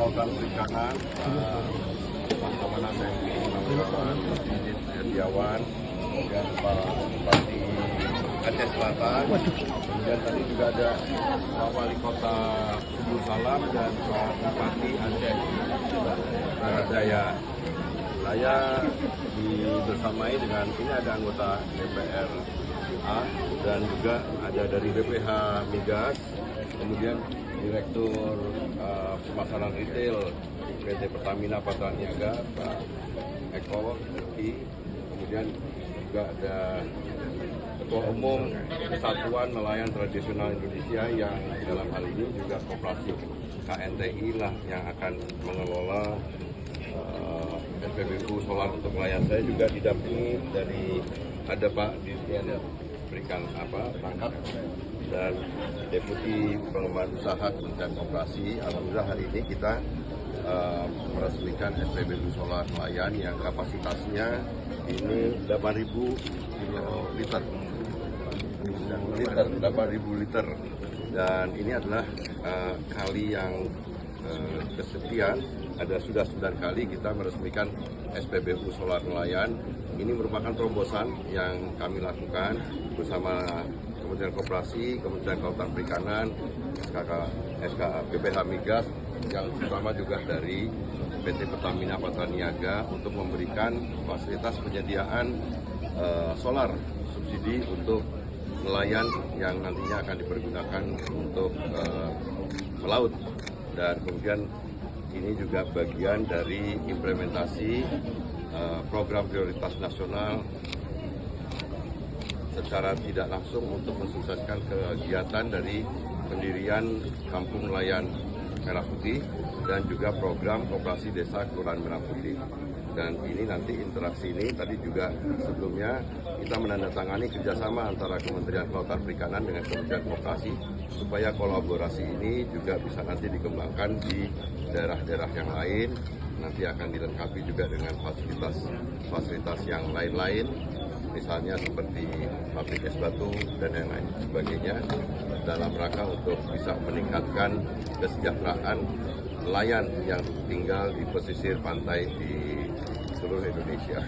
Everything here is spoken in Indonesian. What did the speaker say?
Kelautan Perikanan, Laksamana TNI Hediawan, kemudian Pak Bupati Aceh Selatan, kemudian tadi juga ada Pak Wali Kota Subur Salam dan Pak Bupati Aceh Barat Daya. Saya dibersamai dengan ini ada anggota DPR A dan juga ada dari BPH Migas, kemudian Direktur Pemasaran Retail PT Pertamina Patraniaga Pak Eko Turki, kemudian juga ada Ketua Umum Kesatuan Nelayan Tradisional Indonesia yang dalam hal ini juga koperasi KNTI lah yang akan mengelola SPBU solar untuk nelayan. Saya juga didampingi dari ada Pak Dirjen Berikan Tangkap dan Deputi Pengembangan Usaha Kementerian Koperasi. Alhamdulillah hari ini kita meresmikan SPBU solar nelayan yang kapasitasnya ini 8.000 liter, 8.000 liter, dan ini adalah kali yang kesekian. Ada sudah 9 kali kita meresmikan SPBU solar nelayan. Ini merupakan terobosan yang kami lakukan bersama Kementerian Koperasi, Kementerian Kelautan Perikanan, BPH Migas, yang terutama juga dari PT Pertamina Patraniaga untuk memberikan fasilitas penyediaan solar subsidi untuk nelayan yang nantinya akan dipergunakan untuk melaut. Dan kemudian ini juga bagian dari implementasi program prioritas nasional secara tidak langsung untuk mensukseskan kegiatan dari pendirian Kampung Nelayan Merah Putih dan juga program Koperasi Desa Kelurahan Merah Putih. Dan ini nanti interaksi ini tadi juga sebelumnya kita menandatangani kerjasama antara Kementerian Kelautan Perikanan dengan Kementerian Koperasi supaya kolaborasi ini juga bisa nanti dikembangkan di daerah-daerah yang lain. Nanti akan dilengkapi juga dengan fasilitas yang lain-lain, misalnya seperti pabrik es batu dan yang lain sebagainya, dalam rangka untuk bisa meningkatkan kesejahteraan nelayan yang tinggal di pesisir pantai di seluruh Indonesia.